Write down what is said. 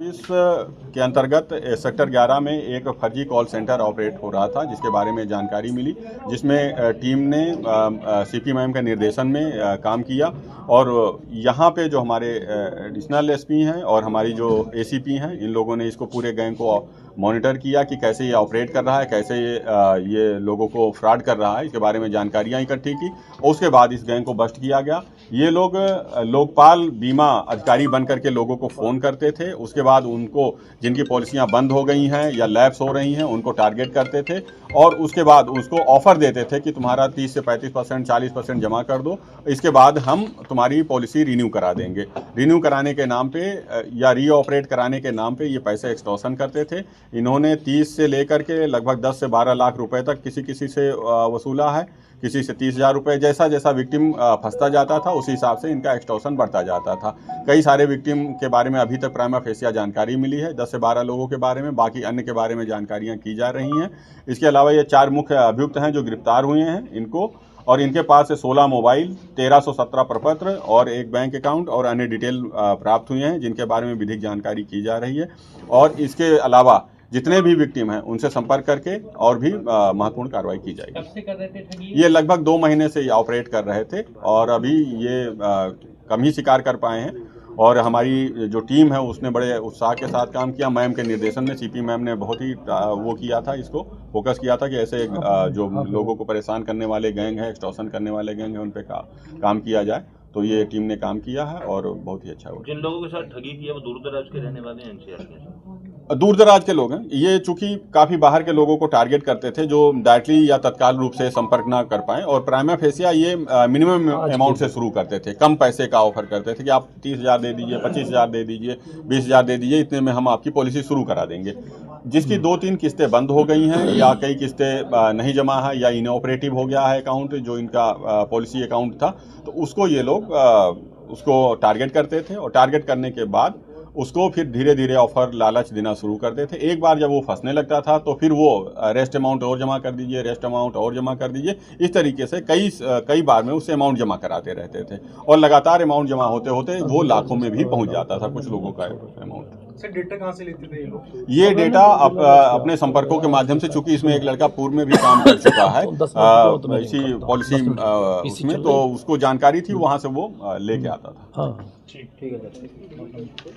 इस के अंतर्गत सेक्टर 11 में एक फर्जी कॉल सेंटर ऑपरेट हो रहा था, जिसके बारे में जानकारी मिली, जिसमें टीम ने सीपी मैम के निर्देशन में काम किया और यहाँ पे जो हमारे एडिशनल एसपी हैं और हमारी जो एसीपी हैं, इन लोगों ने इसको पूरे गैंग को मॉनिटर किया कि कैसे ये ऑपरेट कर रहा है, कैसे ये लोगों को फ्रॉड कर रहा है, इसके बारे में जानकारियाँ इकट्ठी की और उसके बाद इस गैंग को बस्ट किया गया। ये लोग लोकपाल बीमा अधिकारी बन करके लोगों को फ़ोन करते थे, उसके बाद उनको जिनकी पॉलिसियां बंद हो गई हैं या लैप्स हो रही हैं उनको टारगेट करते थे और उसके बाद उसको ऑफर देते थे कि तुम्हारा 30 से 35%, 40% जमा कर दो, इसके बाद हम तुम्हारी पॉलिसी रिन्यू करा देंगे। रिन्यू कराने के नाम पे या रीऑपरेट कराने के नाम पे ये पैसे एक्सटॉर्शन करते थे। इन्होंने 30 से लेकर के लगभग 10 से 12 लाख रुपए तक किसी से वसूला है, किसी से 30,000 रुपये। जैसा जैसा विक्टिम फंसता जाता था उसी हिसाब से इनका एक्सटॉर्शन बढ़ता जाता था। कई सारे विक्टिम के बारे में अभी तक प्राइमा फेसिया जानकारी मिली है, 10 से 12 लोगों के बारे में, बाकी अन्य के बारे में जानकारियां की जा रही हैं। इसके अलावा ये 4 मुख्य अभियुक्त हैं जो गिरफ्तार हुए हैं इनको, और इनके पास से 16 मोबाइल, 1317 प्रपत्र और एक बैंक अकाउंट और अन्य डिटेल प्राप्त हुए हैं, जिनके बारे में विधिक जानकारी की जा रही है। और इसके अलावा जितने भी विक्टिम हैं उनसे संपर्क करके और भी महत्वपूर्ण कार्रवाई की जाएगी। कब से कर रहे थे ठगी? ये लगभग 2 महीने से ऑपरेट कर रहे थे और अभी ये कम ही शिकार कर पाए हैं और हमारी जो टीम है उसने बड़े उत्साह के साथ काम किया। मैम के निर्देशन में सीपी मैम ने बहुत ही वो किया था, इसको फोकस किया था कि ऐसे जो लोगों को परेशान करने वाले गैंग है, एक्सटॉर्शन करने वाले गैंग है, उन पे काम किया जाए। तो ये टीम ने काम किया है और बहुत ही अच्छा हुआ। जिन लोगों के साथ ठगी की है वो दूर दराज के रहने वाले हैं, एनसीआर के? दूर दराज के लोग हैं ये, चूंकि काफ़ी बाहर के लोगों को टारगेट करते थे जो डायरेक्टली या तत्काल रूप से संपर्क ना कर पाएं, और प्राइमा फेसिया ये मिनिमम अमाउंट से शुरू करते थे, कम पैसे का ऑफर करते थे कि आप 30,000 दे दीजिए, 25,000 दे दीजिए, 20,000 दे दीजिए, इतने में हम आपकी पॉलिसी शुरू करा देंगे। जिसकी 2-3 किस्तें बंद हो गई हैं या कई किस्तें नहीं जमा है या इनऑपरेटिव हो गया है अकाउंट जो इनका पॉलिसी अकाउंट था, तो उसको ये लोग उसको टारगेट करते थे और टारगेट करने के बाद उसको फिर धीरे धीरे ऑफर लालच देना शुरू करते थे। एक बार जब वो फंसने लगता था तो फिर वो रेस्ट अमाउंट और जमा कर दीजिए, रेस्ट अमाउंट और जमा कर दीजिए, इस तरीके से कई बार में उससे अमाउंट जमा कराते रहते थे और लगातार अमाउंट जमा होते होते वो लाखों में भी पहुंच जाता था कुछ लोगों का अमाउंट। सर डेटा कहाँ से लेते थे ये लोग? ये डेटा अपने संपर्कों के माध्यम से, चूंकि इसमें एक लड़का पूर्व में भी काम कर चुका है इसी पॉलिसी उसमें, तो उसको जानकारी थी, वहां से वो लेके आता था। ठीक है।